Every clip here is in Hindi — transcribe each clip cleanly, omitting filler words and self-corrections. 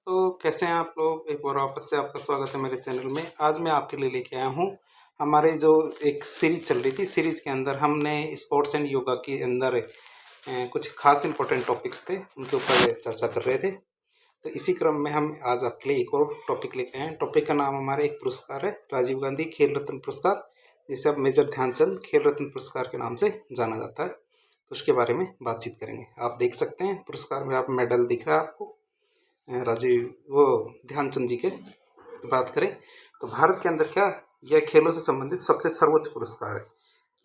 तो कैसे हैं आप लोग? एक बार वापस से आपका स्वागत है मेरे चैनल में। आज मैं आपके लिए लेके आया हूँ हमारे जो एक सीरीज चल रही थी। सीरीज के अंदर हमने स्पोर्ट्स एंड योगा के अंदर कुछ खास इंपॉर्टेंट टॉपिक्स थे, उनके ऊपर चर्चा कर रहे थे। तो इसी क्रम में हम आज आपके लिए एक और टॉपिक लेके आए हैं। टॉपिक का नाम हमारा एक पुरस्कार है, राजीव गांधी खेल रत्न पुरस्कार, जिसे अब मेजर ध्यानचंद खेल रत्न पुरस्कार के नाम से जाना जाता है। तो उसके बारे में बातचीत करेंगे। आप देख सकते हैं पुरस्कार में, आप मेडल दिख रहा है आपको, राजीव वो ध्यानचंद जी के। बात करें तो भारत के अंदर क्या यह खेलों से संबंधित सबसे सर्वोच्च पुरस्कार है।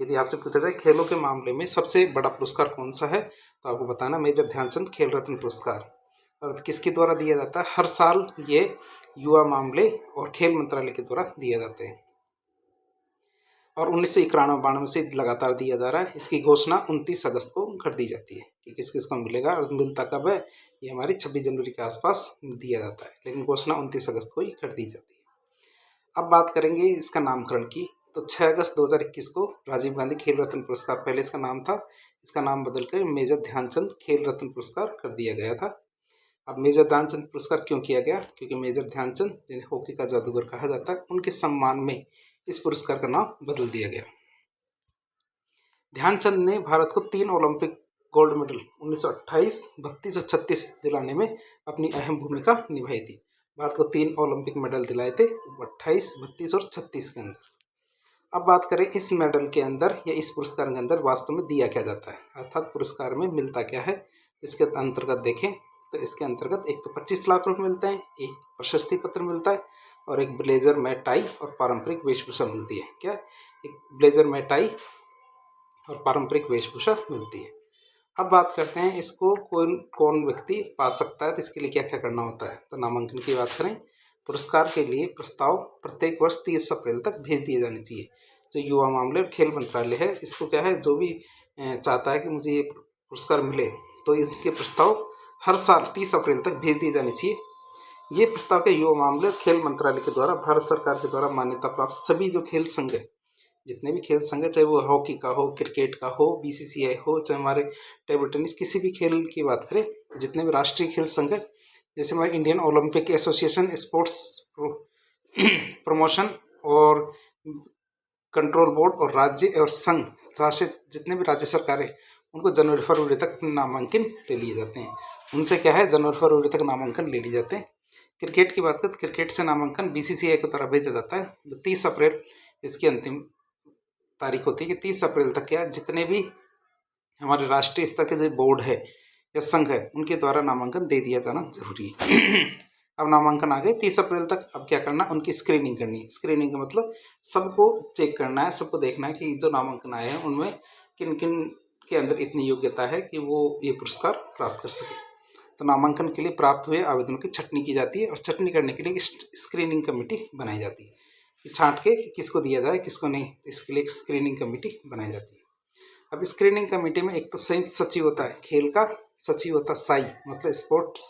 यदि आपसे पूछा जाए खेलों के मामले में सबसे बड़ा पुरस्कार कौन सा है, तो आपको बताना मेजर ध्यानचंद खेल रत्न पुरस्कार। और किसके द्वारा दिया जाता है? हर साल ये युवा मामले और खेल मंत्रालय के द्वारा दिए जाते हैं और 1991-92 से लगातार दिया जा रहा है। इसकी घोषणा 29 अगस्त को कर दी जाती है कि किस किस को मिलेगा और मिलता कब है। ये हमारी 26 जनवरी के आसपास दिया जाता है, लेकिन घोषणा 29 अगस्त को ही कर दी जाती है। अब बात करेंगे इसका नामकरण की। तो 6 अगस्त 2021 को राजीव गांधी खेल रत्न पुरस्कार, पहले इसका नाम था, इसका नाम बदलकर मेजर ध्यानचंद खेल रत्न पुरस्कार कर दिया गया था। अब मेजर ध्यानचंद पुरस्कार क्यों किया गया? क्योंकि मेजर ध्यानचंद, जिन्हें हॉकी का जादूगर कहा जाता है, उनके सम्मान में इस पुरस्कार का नाम बदल दिया गया। ध्यानचंद ने भारत को 3 ओलंपिक गोल्ड मेडल 1928, 32 और 36 दिलाने में अपनी अहम भूमिका निभाई थी। भारत को 3 ओलंपिक मेडल दिलाए थे, 28, 32 और 36 के अंदर। अब बात करें इस मेडल के अंदर या इस पुरस्कार के अंदर वास्तव में दिया क्या जाता है, अर्थात पुरस्कार में मिलता क्या है। इसके अंतर्गत देखें तो इसके अंतर्गत एक तो 25 लाख रुपए मिलते हैं, एक प्रशस्ति पत्र मिलता है और एक ब्लेजर में टाई और पारंपरिक वेशभूषा मिलती है। क्या? एक ब्लेजर में टाई और पारंपरिक वेशभूषा मिलती है। अब बात करते हैं इसको कौन व्यक्ति पा सकता है, तो इसके लिए क्या क्या करना होता है। तो नामांकन की बात करें, पुरस्कार के लिए प्रस्ताव प्रत्येक वर्ष 30 अप्रैल तक भेज दिए जाने चाहिए। जो युवा मामले और खेल मंत्रालय है, इसको क्या है, जो भी चाहता है कि मुझे ये पुरस्कार मिले, तो इसके प्रस्ताव हर साल 30 अप्रैल तक भेज दिए जाने चाहिए। ये प्रस्ताव के युवा मामले और खेल मंत्रालय के द्वारा भारत सरकार के द्वारा मान्यता प्राप्त सभी जो खेल संघ है, जितने भी खेल संघ है, चाहे वो हॉकी का हो, क्रिकेट का हो, बीसीसीआई हो, चाहे हमारे टेबल टेनिस, किसी भी खेल की बात करें, जितने भी राष्ट्रीय खेल संघ है, जैसे हमारे Indian Olympic association, sports promotion और कंट्रोल बोर्ड और राज्य और संघ, राष्ट्रीय जितने भी राज्य सरकारें, उनको जनवरी फरवरी तक नामांकन ले लिए जाते हैं। उनसे क्या है, जनवरी फरवरी तक नामांकन ले लिए जाते हैं। क्रिकेट की बात करें, क्रिकेट से नामांकन बीसीसीआई के द्वारा भेजा जाता है। 30 अप्रैल इसकी अंतिम तारीख होती है कि 30 अप्रैल तक क्या जितने भी हमारे राष्ट्रीय स्तर के जो बोर्ड है या संघ है, उनके द्वारा नामांकन दे दिया जाना जरूरी है। अब नामांकन आ गए 30 अप्रैल तक। अब क्या करना, उनकी स्क्रीनिंग करनी है। स्क्रीनिंग का मतलब सबको चेक करना है, सबको देखना है कि जो नामांकन आए हैं उनमें किन किन के अंदर इतनी योग्यता है कि वो ये पुरस्कार प्राप्त कर सके। तो नामांकन के लिए प्राप्त हुए आवेदनों की छटनी की जाती है और छटनी करने के लिए स्क्रीनिंग कमेटी बनाई जाती है कि छांट के किसको दिया जाए किसको नहीं। इसके लिए एक स्क्रीनिंग कमेटी बनाई जाती है। अब स्क्रीनिंग कमेटी में एक तो संयुक्त सचिव होता है, खेल का सचिव होता है साई, मतलब स्पोर्ट्स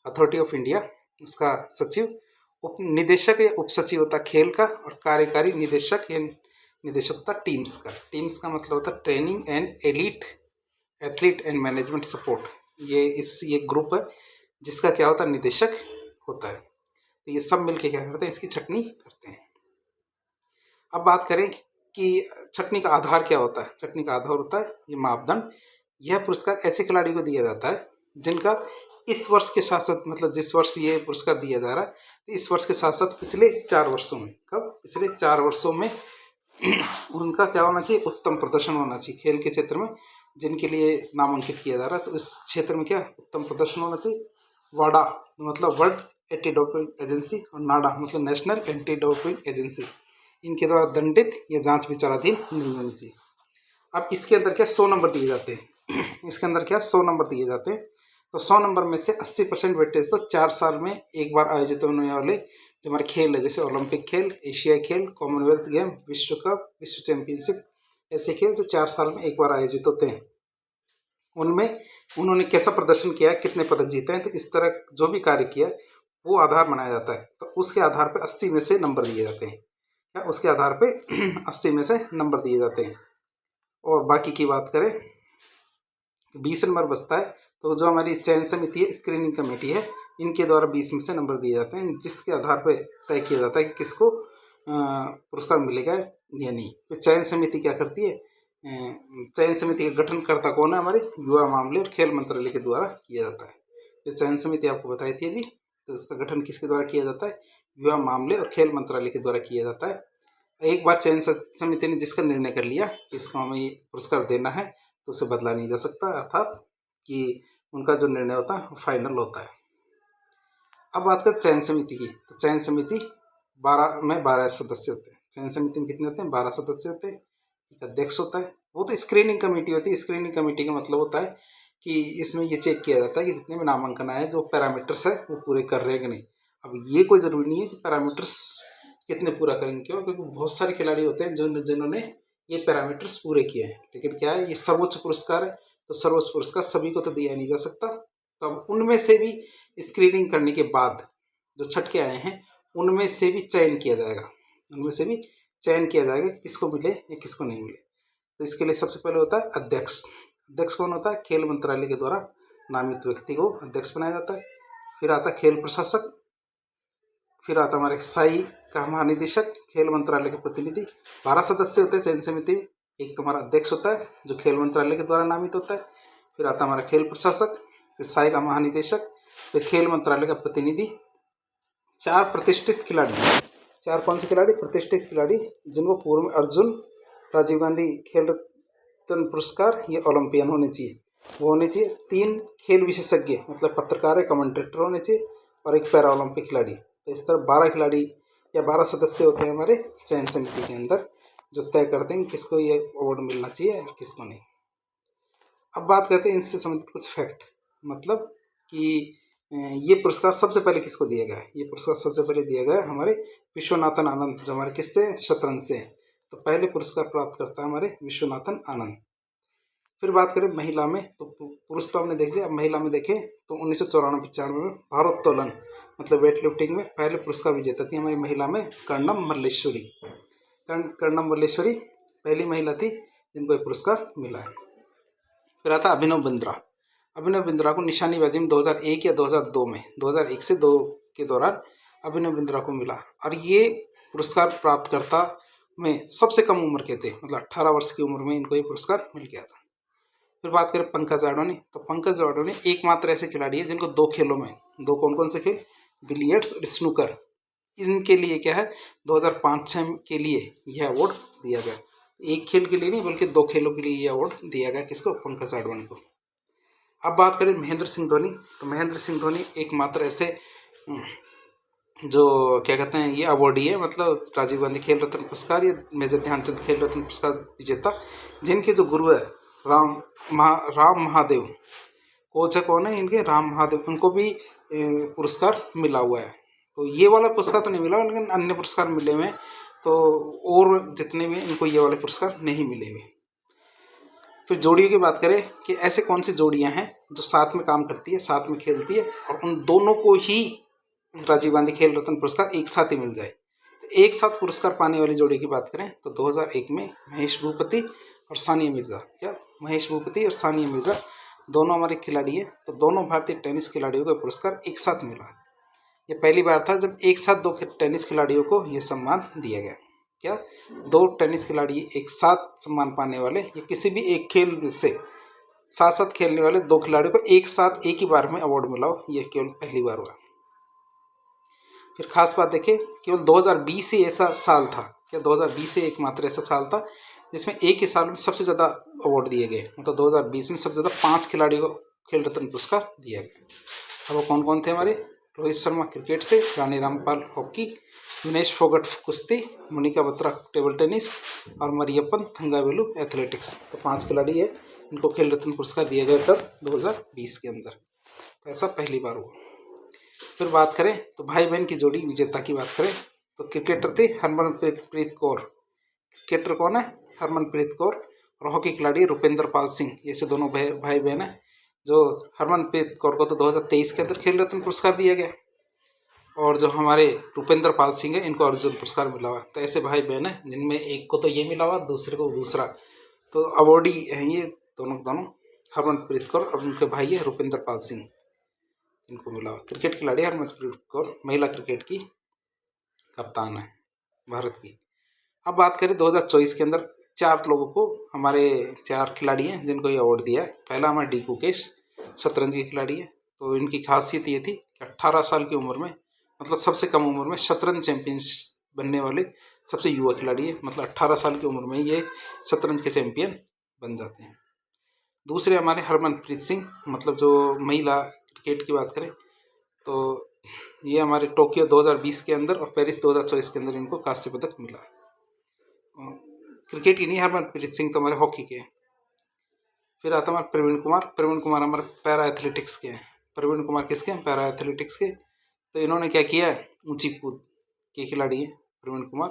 अथॉरिटी ऑफ इंडिया, उसका सचिव। उप निदेशक या उप सचिव होता है खेल का, और कार्यकारी निदेशक या निदेशक होता है टीम्स का। टीम्स का मतलब होता है training and elite athlete and management support. ये ग्रुप है जिसका क्या होता है, निदेशक होता है। तो ये सब मिलके क्या करते हैं, इसकी छटनी करते हैं। अब बात करें कि छटनी का आधार क्या होता है। छटनी का आधार होता है ये मापदंड। यह पुरस्कार ऐसे खिलाड़ी को दिया जाता है जिनका इस वर्ष के साथ साथ, मतलब जिस वर्ष ये पुरस्कार दिया जा रहा है, तो इस वर्ष के साथ साथ पिछले 4 वर्षों में, कब, पिछले 4 वर्षों में उनका क्या होना चाहिए, उत्तम प्रदर्शन होना चाहिए खेल के क्षेत्र में, जिनके लिए नामांकित किया जा रहा है। तो इस क्षेत्र में क्या उत्तम प्रदर्शन होना चाहिए। वाडा मतलब वर्ल्ड एंटी डोपिंग एजेंसी और नाडा मतलब नेशनल एंटी डोपिंग एजेंसी, इनके द्वारा दंडित या जांच विचाराधीन नहीं होनी चाहिए। अब इसके अंदर क्या 100 नंबर दिए जाते हैं। इसके अंदर क्या 100 नंबर दिए जाते हैं। तो 100 नंबर में से 80% वेटेज तो 4 साल में एक बार आयोजित होने वाले जो हमारे खेल है, जैसे ओलंपिक खेल, एशियाई खेल, कॉमनवेल्थ गेम, विश्व कप, विश्व चैंपियनशिप, ऐसे खेल जो 4 साल में एक बार आयोजित होते हैं, उनमें उन्होंने कैसा प्रदर्शन किया है, कितने पदक जीते हैं, तो इस तरह जो भी कार्य किया है वो आधार बनाया जाता है। तो उसके आधार पर 80 में से नंबर दिए जाते हैं। क्या उसके आधार पे 80 में से नंबर दिए जाते हैं। और बाकी की बात करें, 20 नंबर बचता है। तो जो हमारी चयन समिति है, स्क्रीनिंग कमेटी है, इनके द्वारा 20 में से नंबर दिए जाते हैं, जिसके आधार पर तय किया जाता है कि किसको पुरस्कार मिलेगा या नहीं। फिर चयन समिति क्या करती है, चयन समिति का गठनकर्ता कौन है, हमारे युवा मामले और खेल मंत्रालय के द्वारा किया जाता है। जो चयन समिति आपको बताई थी अभी, तो इसका गठन किसके द्वारा किया जाता है, युवा मामले और खेल मंत्रालय के द्वारा किया जाता है। एक बार चयन समिति ने जिसका निर्णय कर लिया कि इसको हमें ये पुरस्कार देना है, तो उसे बदला नहीं जा सकता, अर्थात कि उनका जो निर्णय होता है वो फाइनल होता है। अब बात करें चयन समिति की, तो चयन समिति 12 सदस्य होते हैं। चयन समिति में कितने होते हैं, 12 सदस्य होते हैं। एक अध्यक्ष होता है, वो तो स्क्रीनिंग कमेटी होती है। स्क्रीनिंग कमेटी का मतलब होता है कि इसमें ये चेक किया जाता है कि जितने भी नामांकन आए जो पैरामीटर्स है वो पूरे कर रहे हैं कि नहीं। अब ये कोई ज़रूरी नहीं है कि पैरामीटर्स कितने पूरा करेंगे, क्यों, क्योंकि बहुत सारे खिलाड़ी होते हैं जिन्होंने ये पैरामीटर्स पूरे किए हैं, लेकिन क्या है, ये सर्वोच्च पुरस्कार है, तो सर्वोच्च पुरस्कार सभी को तो दिया नहीं जा सकता। तो अब उनमें से भी स्क्रीनिंग करने के बाद जो छट के आए हैं उनमें से भी चयन किया जाएगा, उनमें से भी चयन किया जाएगा कि किसको मिले या किसको नहीं मिले। तो इसके लिए सबसे पहले होता है अध्यक्ष। अध्यक्ष कौन होता है, खेल मंत्रालय के द्वारा नामित व्यक्ति को अध्यक्ष बनाया जाता है। फिर आता है खेल प्रशासक, फिर आता हमारे साई का महानिदेशक, खेल मंत्रालय के प्रतिनिधि। 12 सदस्य होते हैं चयन समिति में। एक तुम्हारा अध्यक्ष होता है जो खेल मंत्रालय के द्वारा नामित होता है। फिर आता हमारा खेल प्रशासक, फिर साई का महानिदेशक, फिर खेल मंत्रालय का प्रतिनिधि। 4 प्रतिष्ठित खिलाड़ी, 4 कौन से खिलाड़ी, प्रतिष्ठित खिलाड़ी, जिनको पूर्व में अर्जुन, राजीव गांधी खेल रत्न पुरस्कार, ये ओलंपियन होने चाहिए, वो होने चाहिए। 3 खेल विशेषज्ञ मतलब पत्रकार है, कमेंटेटर होने चाहिए, और एक पैरा ओलंपिक खिलाड़ी। तो इस तरह 12 खिलाड़ी या 12 सदस्य होते हैं हमारे चयन समिति के अंदर, जो तय करते हैं किसको ये अवार्ड मिलना चाहिए और किसको नहीं। अब बात करते हैं इनसे संबंधित कुछ फैक्ट, मतलब कि ये पुरस्कार सबसे पहले किसको दिया गया है। ये पुरस्कार सबसे पहले दिया गया हमारे विश्वनाथन आनंद, जो हमारे किससे, शतरंज से। तो पहले पुरस्कार प्राप्त करता है हमारे विश्वनाथन आनंद। फिर बात करें महिला में, तो पुरुष तो हमने देख लिया, अब महिला में देखें तो 1994-95 में भारोत्तोलन मतलब वेट लिफ्टिंग में पहले पुरस्कार विजेता थी हमारी महिला में कर्णम मल्लेश्वरी। कर्णम मल्लेश्वरी पहली महिला थी जिनको ये पुरस्कार मिला है। फिर आता अभिनव बिंद्रा। अभिनव बिंद्रा को निशानेबाजी में 2001 या 2002 में, 2001 से 2 के दौरान अभिनव बिंद्रा को मिला, और ये पुरस्कार प्राप्तकर्ता में सबसे कम उम्र के थे, मतलब 18 वर्ष की उम्र में इनको ये पुरस्कार मिल गया था। फिर बात करें पंकज अडवाणी, तो पंकज अडवाणी एकमात्र ऐसे खिलाड़ी है जिनको 2 खेलों में, 2 कौन कौन से खेल, बिलियर्ड्स और स्नूकर, इनके लिए क्या है 2005-06 के लिए यह अवार्ड दिया गया। एक खेल के लिए नहीं बल्कि 2 खेलों के लिए यह अवार्ड दिया गया, किसको, पंकज अडवाणी को। अब बात करें महेंद्र सिंह धोनी, तो महेंद्र सिंह धोनी एकमात्र ऐसे जो क्या कहते हैं ये अवार्डी है, मतलब राजीव गांधी खेल रत्न पुरस्कार या मेजर ध्यानचंद खेल रत्न पुरस्कार विजेता, जिनके जो गुरु है राम महादेव, कोच है कौन है इनके, राम महादेव, उनको भी पुरस्कार मिला हुआ है। तो ये वाला पुरस्कार तो नहीं मिला, लेकिन अन्य पुरस्कार मिले हुए हैं, तो और जितने भी इनको ये वाले पुरस्कार नहीं मिले हुए। फिर जोड़ियों की बात करें कि ऐसे कौन सी जोड़ियां हैं जो साथ में काम करती है, साथ में खेलती है, और उन दोनों को ही राजीव गांधी खेल रत्न पुरस्कार एक साथ ही मिल जाए। तो एक साथ पुरस्कार पाने वाली जोड़ी की बात करें तो 2001 में महेश भूपति और सानिया मिर्जा, क्या महेश भूपति और सानिया मिर्जा दोनों हमारे खिलाड़ी हैं, तो दोनों भारतीय टेनिस खिलाड़ियों को पुरस्कार एक साथ मिला। ये पहली बार था जब एक साथ 2 टेनिस खिलाड़ियों को ये सम्मान दिया गया। क्या 2 टेनिस खिलाड़ी एक साथ सम्मान पाने वाले, या किसी भी एक खेल से साथ साथ खेलने वाले 2 खिलाड़ियों को एक साथ एक ही बार में अवार्ड मिला हो, यह केवल पहली बार हुआ। फिर खास बात देखें, केवल 2020 ही ऐसा साल था, क्या 2020 से एकमात्र ऐसा साल था जिसमें एक ही साल में सबसे ज़्यादा अवार्ड दिए गए, मतलब 2020 में सबसे ज़्यादा 5 खिलाड़ियों को खेल रत्न पुरस्कार दिया गया। अब वो कौन कौन थे हमारे, रोहित शर्मा क्रिकेट से, रानी रामपाल हॉकी, विनेश फोगट कुश्ती, मोनिका बत्रा टेबल टेनिस, और मरियप्पन थंगावेलु एथलेटिक्स। तो 5 खिलाड़ी है इनको खेल रत्न पुरस्कार दिया गया कब, 2020 के अंदर। तो ऐसा पहली बार हुआ। फिर बात करें तो भाई बहन की जोड़ी विजेता की बात करें तो क्रिकेटर थे हरमनप्रीत कौर, क्रिकेटर कौन है, हरमनप्रीत कौर, और हॉकी खिलाड़ी रुपेंद्र पाल सिंह। ये से दोनों भाई बहन है। जो हरमनप्रीत कौर को तो 2023 के अंदर खेल रत्न पुरस्कार दिया गया, और जो हमारे रुपेंद्र पाल सिंह है इनको अर्जुन पुरस्कार मिला हुआ। तो ऐसे भाई बहन है जिनमें एक को तो ये मिला हुआ, दूसरे को दूसरा, तो अवार्डी हैं ये दोनों हरमनप्रीत कौर और उनके भाई है रुपेंद्र पाल सिंह। इनको मिला। क्रिकेट खिलाड़ी हरमनप्रीत कौर महिला क्रिकेट की कप्तान है भारत की। अब बात करें 2024 के अंदर 4 लोगों को, हमारे 4 खिलाड़ी हैं जिनको ये अवार्ड दिया है। पहला हमारा डी गुकेश, शतरंज के खिलाड़ी है। तो इनकी खासियत ये थी कि 18 साल की उम्र में, मतलब सबसे कम उम्र में शतरंज चैंपियंस बनने वाले सबसे युवा खिलाड़ी है। मतलब 18 साल की उम्र में ये शतरंज के चैंपियन बन जाते हैं। दूसरे हमारे हरमनप्रीत सिंह, मतलब जो महिला क्रिकेट की बात करें तो ये हमारे टोक्यो 2020 के अंदर और पेरिस 2024 के अंदर इनको कांस्य पदक मिला। क्रिकेट ही नहीं, हरमनप्रीत सिंह तो हमारे हॉकी के हैं। फिर आता हमारे प्रवीण कुमार। प्रवीण कुमार हमारे पैरा एथलेटिक्स के हैं। प्रवीण कुमार किसके हैं? पैरा एथलेटिक्स के। तो इन्होंने क्या किया है, ऊंची कूद के खिलाड़ी हैं प्रवीण कुमार।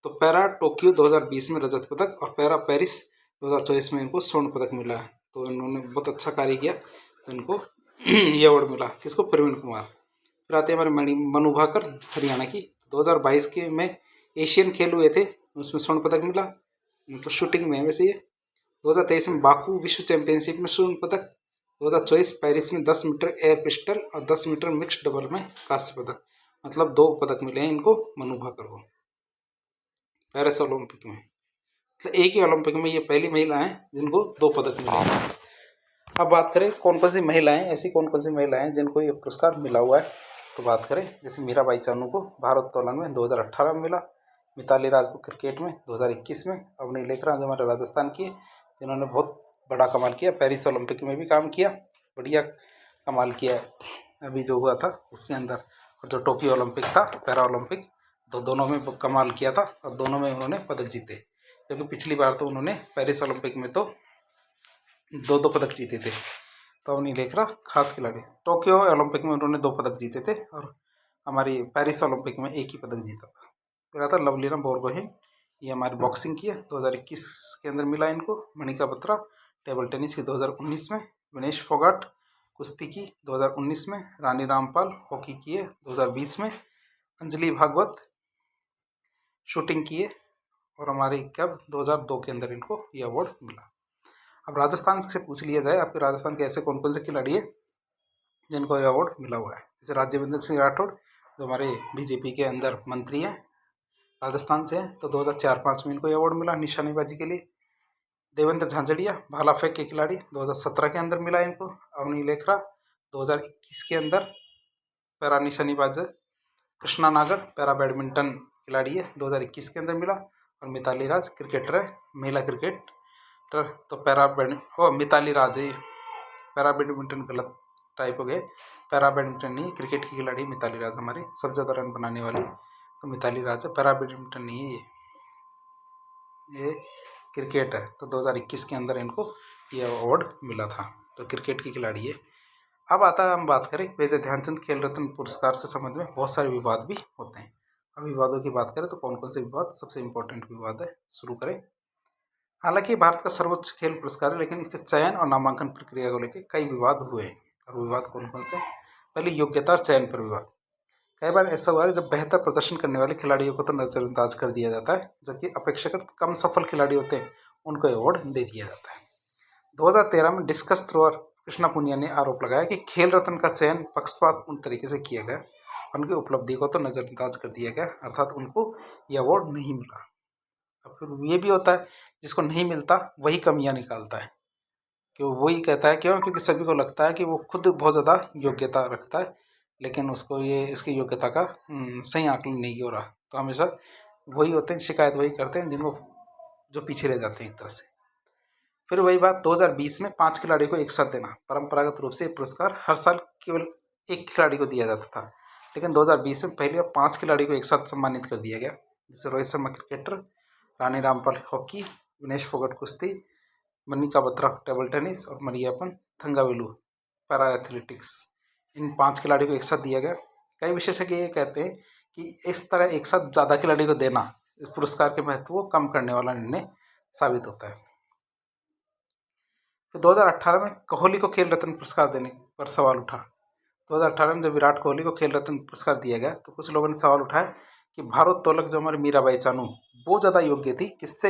तो पैरा टोक्यो 2020 में रजत पदक और पैरा पेरिस 2024 में इनको स्वर्ण पदक मिला है। तो इन्होंने बहुत अच्छा कार्य किया, तो इनको ये अवार्ड मिला। किसको? प्रवीण कुमार। फिर आते हैं हमारे मनु भाकर, हरियाणा की। 2022 के में एशियन खेल हुए थे, उसमें स्वर्ण पदक मिला, मतलब शूटिंग में वैसे ये। 2023 में बाकू विश्व चैंपियनशिप में स्वर्ण पदक। 2024 पेरिस में 10 मीटर एयर पिस्टल और 10 मीटर मिक्स्ड डबल में कांस्य पदक। मतलब 2 पदक मिले हैं इनको, मनु भाकर को, पेरिस ओलंपिक में। मतलब एक ही ओलंपिक में ये पहली महिला है जिनको 2 पदक मिले हैं। अब बात करें कौन कौन सी महिलाएं, ऐसी कौन कौन सी महिलाएं हैं जिनको ये पुरस्कार मिला हुआ है। तो बात करें जैसे मीराबाई चानू को भारोत्तोलन में 2018 में मिला, मिताली राज को क्रिकेट में 2021 में, अवनी लेखरा जो हमारे राजस्थान की, जिन्होंने बहुत बड़ा कमाल किया, पेरिस ओलंपिक में भी काम किया, बढ़िया कमाल किया है अभी जो हुआ था उसके अंदर। और जो टोक्यो ओलंपिक था, पैरा ओलंपिक, तो दोनों में कमाल किया था और दोनों में उन्होंने पदक जीते। क्योंकि पिछली बार तो उन्होंने पेरिस ओलंपिक में तो 2 पदक जीते थे। तो अवनी लेखरा खास खिलाड़ी। टोक्यो ओलंपिक में उन्होंने 2 पदक जीते थे और हमारी पेरिस ओलंपिक में 1 ही पदक जीता था। फिर आता लवलीना बोरगोहेन, ये हमारी बॉक्सिंग की है, 2021 के अंदर मिला इनको। मणिका बत्रा टेबल टेनिस की 2019 में। विनेश फोगाट कुश्ती की 2019 में। रानी रामपाल हॉकी की है 2020 में। अंजलि भागवत शूटिंग की है और हमारी कब 2002 के अंदर इनको ये अवार्ड मिला। अब राजस्थान से पूछ लिया जाए, आपके राजस्थान के ऐसे कौन कौन से खिलाड़ी है जिनको ये अवार्ड मिला हुआ है। जैसे राज्यवर्धन सिंह राठौड़ जो हमारे बीजेपी के अंदर मंत्री हैं, राजस्थान से हैं, तो 2004-05 में इनको अवार्ड मिला निशानेबाजी के लिए। देवेंद्र झांझड़िया भाला फेंक के खिलाड़ी, 2017 के अंदर मिला इनको। अवनी लेखरा 2021 के अंदर पैरा निशानेबाज। कृष्णा नागर पैरा बैडमिंटन खिलाड़ी है, 2021 के अंदर मिला। और मिताली राज क्रिकेटर है, महिला क्रिकेटर। तो मिताली राज है, पैरा बैडमिंटन गलत टाइप हो गए, पैरा बैडमिंटन नहीं, क्रिकेट की खिलाड़ी मिताली राज हमारी सबसे ज़्यादा रन बनाने वाली, तो मिताली राज है। पैरा बैडमिंटन नहीं है ये क्रिकेट है। तो 2021 के अंदर इनको ये अवार्ड मिला था, तो क्रिकेट की खिलाड़ी है। अब आता है, हम बात करें मेजर ध्यानचंद खेल रत्न पुरस्कार से संबंध में बहुत सारे विवाद भी होते हैं। अब विवादों की बात करें तो कौन कौन से विवाद सबसे इम्पोर्टेंट विवाद है, शुरू करें। हालांकि भारत का सर्वोच्च खेल पुरस्कार है, लेकिन इसके चयन और नामांकन प्रक्रिया को लेकर कई विवाद हुए हैं। और विवाद कौन कौन से? पहले योग्यता और चयन पर विवाद। कई बार ऐसा हुआ है जब बेहतर प्रदर्शन करने वाले खिलाड़ियों को तो नजरअंदाज कर दिया जाता है, जबकि अपेक्षाकृत कम सफल खिलाड़ी होते हैं उनको अवार्ड दे दिया जाता है। 2013 में डिस्कस थ्रोअर कृष्णा पुनिया ने आरोप लगाया कि खेल रत्न का चयन पक्षपातपूर्ण तरीके से किया गया, उनकी उपलब्धि को तो नजरअंदाज कर दिया गया, अर्थात उनको ये अवार्ड नहीं मिला। अब फिर ये भी होता है जिसको नहीं मिलता वही कमियां निकालता है, कि वही कहता है क्यों, क्योंकि सभी को लगता है कि वो खुद बहुत ज़्यादा योग्यता रखता है, लेकिन उसको ये इसकी योग्यता का सही आकलन नहीं हो रहा। तो हमेशा वही होते हैं, शिकायत वही करते हैं जिनको जो पीछे रह जाते हैं एक तरह से। फिर वही बात, 2020 में 5 खिलाड़ी को एक साथ देना। परंपरागत रूप से ये पुरस्कार हर साल केवल एक खिलाड़ी को दिया जाता था, लेकिन 2020 में पहली बार 5 खिलाड़ी को एक साथ सम्मानित कर दिया गया, जैसे रोहित शर्मा क्रिकेटर, रानी रामपाल हॉकी, विनेश फोगट कुश्ती, मनिका बत्रा टेबल टेनिस और मरियापन थंगावेलु पैरा एथलेटिक्स। इन 5 खिलाड़ी को एक साथ दिया गया। कई विशेषज्ञ ये कहते हैं कि इस तरह एक साथ ज़्यादा खिलाड़ी को देना इस पुरस्कार के महत्व को कम करने वाला निर्णय साबित होता है। फिर 2018 में कोहली को खेल रत्न पुरस्कार देने पर सवाल उठा। 2018 में जब विराट कोहली को खेल रत्न पुरस्कार दिया गया तो कुछ लोगों ने सवाल उठाया कि भारोत्तोलक जो हमारी मीराबाई चानू वो ज़्यादा योग्य थी, किससे?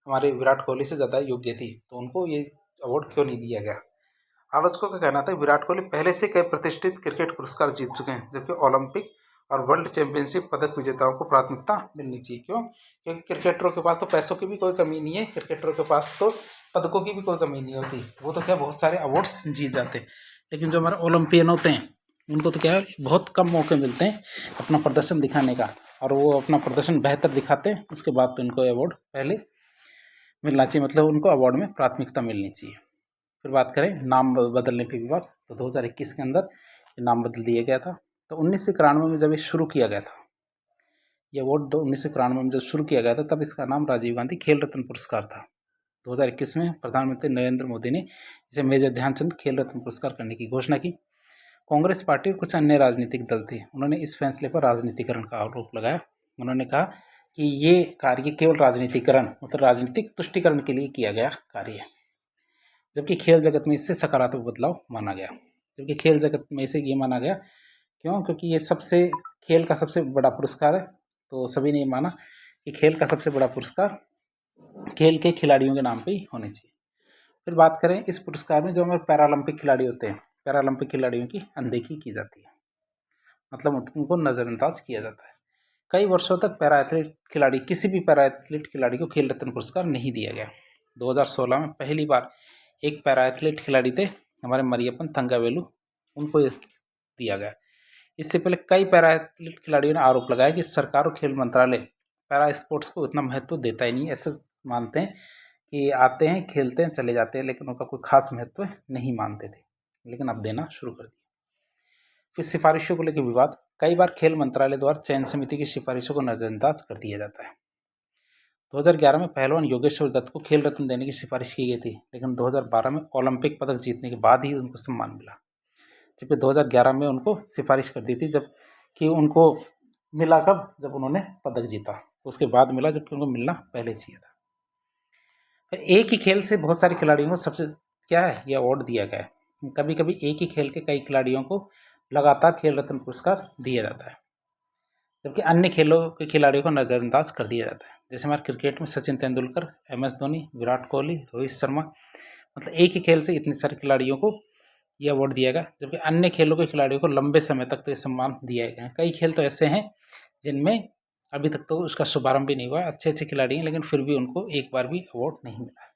हमारे विराट कोहली से ज़्यादा योग्य थी, तो उनको ये अवार्ड क्यों नहीं दिया गया। आलोचकों का कहना था विराट कोहली पहले से कई प्रतिष्ठित क्रिकेट पुरस्कार जीत चुके हैं, जबकि ओलंपिक और वर्ल्ड चैंपियनशिप पदक विजेताओं को प्राथमिकता मिलनी चाहिए। क्यों? क्योंकि क्रिकेटरों के पास तो पैसों की भी कोई कमी नहीं है, क्रिकेटरों के पास तो पदकों की भी कोई कमी नहीं होती, वो तो क्या बहुत सारे अवार्ड्स जीत जाते हैं। लेकिन जो हमारे ओलंपियन होते हैं उनको तो क्या है बहुत कम मौके मिलते हैं अपना प्रदर्शन दिखाने का, और वो अपना प्रदर्शन बेहतर दिखाते हैं, उसके बाद तो उनको अवार्ड पहले मिलना चाहिए, मतलब उनको अवार्ड में प्राथमिकता मिलनी चाहिए। फिर बात करें नाम बदलने के विवाद, तो 2021 के अंदर ये नाम बदल दिया गया था। तो 1991 में जब ये शुरू किया गया था, ये अवार्ड 1991 में जब शुरू किया गया था, तब इसका नाम राजीव गांधी खेल रत्न पुरस्कार था। 2021 में प्रधानमंत्री नरेंद्र मोदी ने इसे मेजर ध्यानचंद खेल रत्न पुरस्कार करने की घोषणा की। कांग्रेस पार्टी और कुछ अन्य राजनीतिक दल थे, उन्होंने इस फैसले पर राजनीतिकरण का आरोप लगाया। उन्होंने कहा कि ये कार्य केवल राजनीतिकरण मतलब राजनीतिक तुष्टिकरण के लिए किया गया कार्य है, जबकि खेल जगत में इससे सकारात्मक बदलाव माना गया। जबकि खेल जगत में इसे ये माना गया, क्यों? क्योंकि ये खेल का सबसे बड़ा पुरस्कार है, तो सभी ने ये माना कि खेल का सबसे बड़ा पुरस्कार खेल के खिलाड़ियों के नाम पे ही होने चाहिए। फिर बात करें इस पुरस्कार में जो हमारे पैरालंपिक खिलाड़ी होते हैं, पैरालंपिक खिलाड़ियों की अनदेखी की जाती है, मतलब उनको नज़रअंदाज किया जाता है। कई वर्षों तक किसी भी पैरा एथलीट खिलाड़ी को खेल रत्न पुरस्कार नहीं दिया गया। 2016 में पहली बार एक पैरा एथलीट खिलाड़ी थे हमारे मरियप्पन थंगावेलु, उनको दिया गया। इससे पहले कई पैरा एथलीट खिलाड़ियों ने आरोप लगाया कि सरकार और खेल मंत्रालय पैरा स्पोर्ट्स को उतना महत्व देता ही नहीं, ऐसे मानते हैं कि आते हैं खेलते हैं चले जाते हैं, लेकिन उनका कोई खास महत्व नहीं मानते थे, लेकिन अब देना शुरू कर दिया। फिर सिफारिशों को लेकर विवाद, कई बार खेल मंत्रालय द्वारा चयन समिति की सिफारिशों को नजरअंदाज कर दिया जाता है। 2011 में पहलवान योगेश्वर दत्त को खेल रत्न देने की सिफारिश की गई थी, लेकिन 2012 में ओलंपिक पदक जीतने के बाद ही उनको सम्मान मिला, जबकि 2011 में उनको सिफारिश कर दी थी, जबकि उनको मिला कब? जब उन्होंने पदक जीता, तो उसके बाद मिला, जबकि उनको मिलना पहले चाहिए था। फिर एक ही खेल से बहुत सारे खिलाड़ियों को सबसे क्या है ये अवार्ड दिया गया है। कभी कभी एक ही खेल के कई खिलाड़ियों को लगातार खेल रत्न पुरस्कार दिया जाता है, जबकि अन्य खेलों के खिलाड़ियों को नज़रअंदाज कर दिया जाता है। जैसे हमारे क्रिकेट में सचिन तेंदुलकर, MS धोनी, विराट कोहली, रोहित शर्मा, मतलब एक ही खेल से इतने सारे खिलाड़ियों को यह अवार्ड दिया गया, जबकि अन्य खेलों के खिलाड़ियों को लंबे समय तक तो ये सम्मान दिया गया। कई खेल तो ऐसे हैं जिनमें अभी तक तो उसका शुभारंभ भी नहीं हुआ, अच्छे अच्छे खिलाड़ी हैं, लेकिन फिर भी उनको एक बार भी अवार्ड नहीं मिला।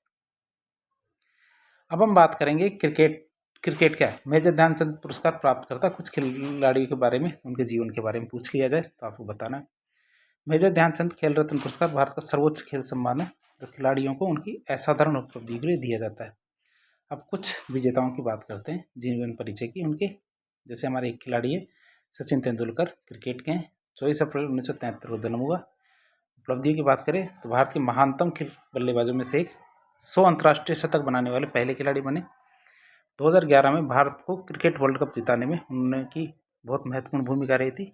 अब हम बात करेंगे क्रिकेट क्या है। मेजर ध्यानचंद पुरस्कार प्राप्त करता कुछ खिलाड़ियों के बारे में, उनके जीवन के बारे में पूछ लिया जाए तो आपको बताना है। मेजर ध्यानचंद खेल रत्न पुरस्कार भारत का सर्वोच्च खेल सम्मान है, जो खिलाड़ियों को उनकी असाधारण उपलब्धि के लिए दिया जाता है। अब कुछ विजेताओं की बात करते हैं, जीवन परिचय की उनके। जैसे हमारे एक खिलाड़ी है सचिन तेंदुलकर, क्रिकेट के हैं, 24 अप्रैल 1973 को जन्म हुआ। उपलब्धियों की बात करें तो भारत के महानतम बल्लेबाजों में से एक, 100 अंतर्राष्ट्रीय शतक बनाने वाले पहले खिलाड़ी बने। 2011 में भारत को क्रिकेट वर्ल्ड कप जिताने में उनकी बहुत महत्वपूर्ण भूमिका रही थी।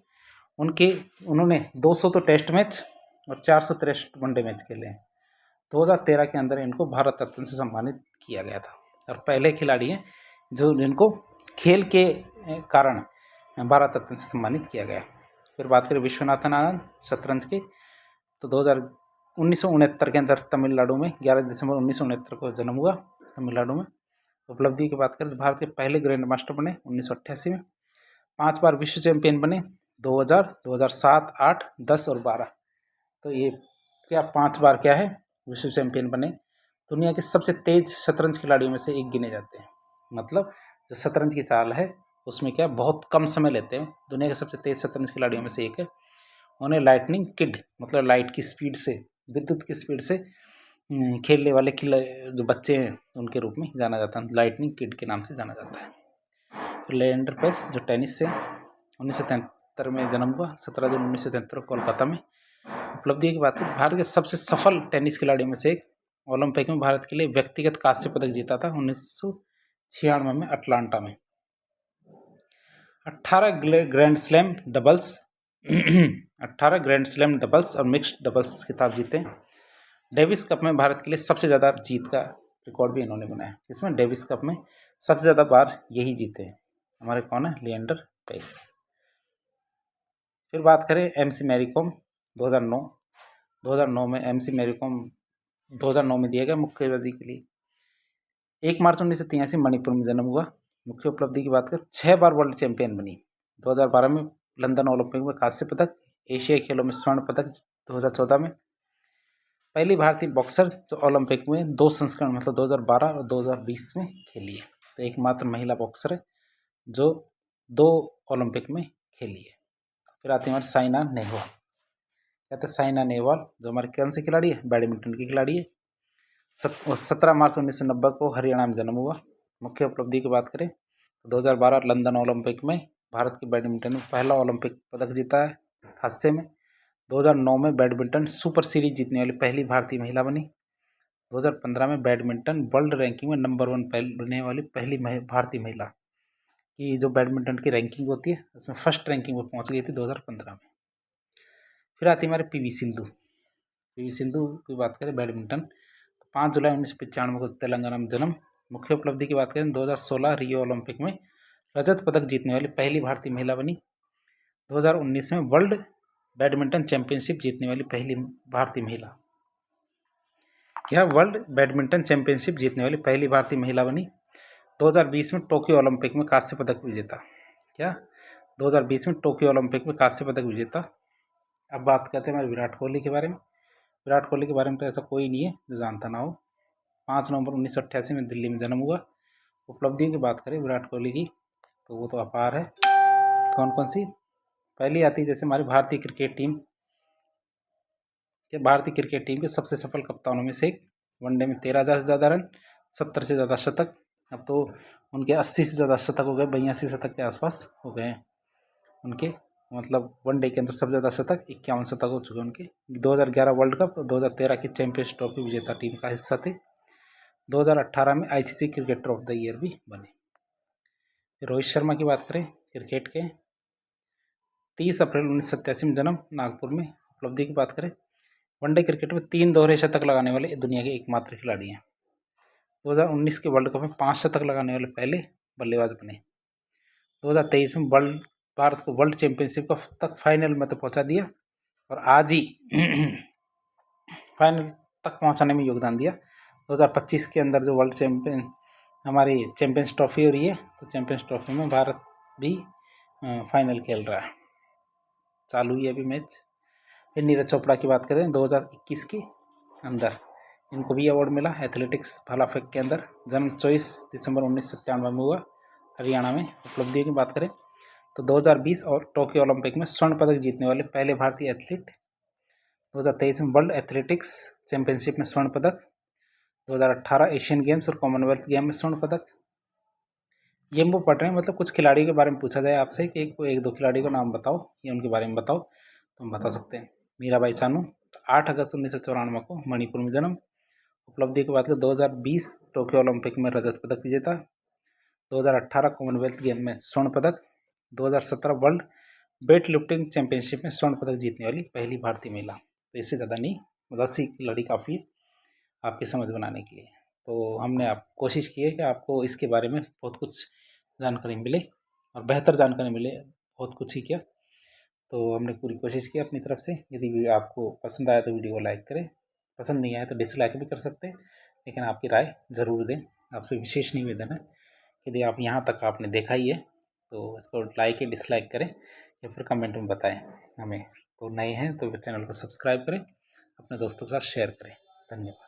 उन्होंने 200 तो टेस्ट मैच और 463 वनडे मैच खेले हैं। 2013 के अंदर इनको भारत रत्न से सम्मानित किया गया था, और पहले खिलाड़ी हैं जिनको खेल के कारण भारत रत्न से सम्मानित किया गया। फिर बात करें विश्वनाथन आनंद शतरंज के, तो 1969 के अंदर तमिलनाडु में 11 दिसंबर 1969 को जन्म हुआ तमिलनाडु में। उपलब्धि की बात करें तो भारत के पहले ग्रैंड मास्टर बने 1988 में, 5 बार विश्व चैंपियन बने 2000, 2007, 8, 10 और 12। तो ये क्या 5 बार क्या है विश्व चैंपियन बने। दुनिया के सबसे तेज शतरंज खिलाड़ियों में से एक गिने जाते हैं, मतलब जो शतरंज की चाल है उसमें क्या बहुत कम समय लेते हैं। दुनिया के सबसे तेज शतरंज खिलाड़ियों में से एक है। उन्हें लाइटनिंग किड मतलब लाइट की स्पीड से, विद्युत की स्पीड से खेलने वाले जो बच्चे हैं उनके रूप में जाना जाता है, लाइटनिंग किड के नाम से जाना जाता है। लिएंडर पेस जो टेनिस से 1973 में जन्म हुआ, 17 जून 1973 कोलकाता में। उपलब्धि की बात है, भारत के सबसे सफल टेनिस खिलाड़ियों में से एक, ओलंपिक में भारत के लिए व्यक्तिगत कांस्य पदक जीता था 1996 में अटलांटा में। 18 grand slam doubles 18 grand slam doubles और मिक्स्ड डबल्स खिताब जीते। डेविस कप में भारत के लिए सबसे ज़्यादा जीत का रिकॉर्ड भी इन्होंने बनाया। इसमें डेविस कप में सबसे ज़्यादा बार यही जीते हैं हमारे, कौन है? लिएंडर पेस। फिर बात करें MC मैरी कॉम 2009 में MC मैरी कॉम 2009 में दिया गया मुक्केबाजी के लिए। 1 मार्च 1983 मणिपुर में जन्म हुआ। मुख्य उपलब्धि की बात करें 6 बार वर्ल्ड चैंपियन बनी। 2012 में लंदन ओलंपिक में कांस्य पदक, एशियाई खेलों में स्वर्ण पदक 2014 में। पहली भारतीय बॉक्सर जो ओलंपिक में 2 संस्करण मतलब 2012 और 2020 में खेली है। तो एकमात्र महिला बॉक्सर है जो 2 ओलंपिक में खेली है। फिर आती है हमारी साइना नेहवाल। कहते हैं साइना नेहवाल जो हमारे कौन से खिलाड़ी है, बैडमिंटन की खिलाड़ी है। 17 मार्च 1990 को हरियाणा में जन्म हुआ। मुख्य उपलब्धि की बात करें तो 2012 लंदन ओलंपिक में भारत की बैडमिंटन में पहला ओलंपिक पदक जीता है हादसे में। 2009 में बैडमिंटन सुपर सीरीज जीतने वाली पहली भारतीय महिला बनी। 2015 में बैडमिंटन वर्ल्ड रैंकिंग में नंबर 1 बनने वाली पहली भारतीय महिला की जो बैडमिंटन की रैंकिंग होती है उसमें फर्स्ट रैंकिंग पर पहुंच गई थी 2015 में। फिर आती है हमारे पीवी सिंधु। पीवी सिंधु की बात करें बैडमिंटन तो 5 जुलाई 1995 को तेलंगाना में जन्म। मुख्य उपलब्धि की बात करें 2016 रियो ओलंपिक में रजत पदक जीतने वाली पहली भारतीय महिला बनी। 2019 में वर्ल्ड बैडमिंटन चैंपियनशिप जीतने वाली पहली भारतीय महिला। यह वर्ल्ड बैडमिंटन चैंपियनशिप जीतने वाली पहली भारतीय महिला बनी। 2020 में टोक्यो ओलंपिक में कांस्य पदक विजेता। क्या 2020 में टोक्यो ओलंपिक में कांस्य पदक विजेता। अब बात करते हैं हमारे विराट कोहली के बारे में। विराट कोहली के बारे में तो ऐसा कोई नहीं है जो जानता ना हो। 5 नवंबर 1988 में दिल्ली में जन्म हुआ। उपलब्धियों की बात करें विराट कोहली की तो वो तो अपार है। कौन कौन सी, पहली आती है जैसे हमारी भारतीय क्रिकेट टीम के सबसे सफल कप्तानों में से एक। वनडे में 13,000 से ज़्यादा रन, 70 से ज़्यादा शतक। अब तो उनके 80 से ज़्यादा शतक हो गए, 82 शतक के आसपास हो गए हैं उनके। मतलब वनडे के अंदर सबसे ज़्यादा शतक 51 शतक हो चुके हैं उनके। 2011 वर्ल्ड कप, 2013 की चैंपियंस ट्रॉफी विजेता टीम का हिस्सा थे। 2018 में ICC cricketer of the year भी बने। रोहित शर्मा की बात करें क्रिकेट के 30 अप्रैल 1987 में जन्म, नागपुर में। उपलब्धि की बात करें वनडे क्रिकेट में 3 दोहरे शतक लगाने वाले दुनिया के एकमात्र खिलाड़ी हैं। 2019 के वर्ल्ड कप में 5 शतक लगाने वाले पहले बल्लेबाज बने। 2023 में भारत को वर्ल्ड चैंपियनशिप तक फाइनल में तो पहुंचा दिया और आज ही फाइनल तक पहुंचाने में योगदान दिया। 2025 के अंदर जो वर्ल्ड चैंपियन हमारी चैंपियंस ट्रॉफी हो रही है तो चैंपियंस ट्रॉफी में भारत भी फाइनल खेल रहा है, चालू ही अभी मैच। फिर नीरज चोपड़ा की बात करें 2021 के अंदर इनको भी अवार्ड मिला एथलेटिक्स भाला फेंक के अंदर। जन्म 24 दिसंबर 1997 में हुआ हरियाणा में। उपलब्धियों की बात करें तो 2020 और टोक्यो ओलंपिक में स्वर्ण पदक जीतने वाले पहले भारतीय एथलीट। 2023 में वर्ल्ड एथलेटिक्स चैंपियनशिप में स्वर्ण पदक। 2018 एशियन गेम्स और कॉमनवेल्थ गेम में स्वर्ण पदक। ये हम वो पढ़ रहे हैं, मतलब कुछ खिलाड़ियों के बारे में पूछा जाए आपसे कि एक दो खिलाड़ी का नाम बताओ या उनके बारे में बताओ तो हम बता सकते हैं। मीराबाई चानू 8 अगस्त 1994 को मणिपुर में जन्म। उपलब्धि की बात करें 2020 टोक्यो ओलंपिक में रजत पदक विजेता। 2018 कॉमनवेल्थ गेम में स्वर्ण पदक। 2017 वर्ल्ड वेट लिफ्टिंग चैंपियनशिप में स्वर्ण पदक जीतने वाली पहली भारतीय महिला। तो इससे ज़्यादा नहीं, 10 ही खिलाड़ी काफ़ी है आपकी समझ बनाने के लिए। तो हमने कोशिश की है कि आपको इसके बारे में बहुत कुछ जानकारी मिले और बेहतर जानकारी मिले, बहुत कुछ ही क्या। तो हमने पूरी कोशिश की अपनी तरफ से। यदि वीडियो आपको पसंद आया तो वीडियो को लाइक करें, पसंद नहीं आया तो डिसलाइक भी कर सकते हैं, लेकिन आपकी राय ज़रूर दें। आपसे विशेष निवेदन है यदि आप यहाँ तक आपने देखा ही है तो इसको लाइक या डिसलाइक करें या फिर कमेंट में बताएं हमें। तो नए हैं तो चैनल को सब्सक्राइब करें, अपने दोस्तों के साथ शेयर करें। धन्यवाद।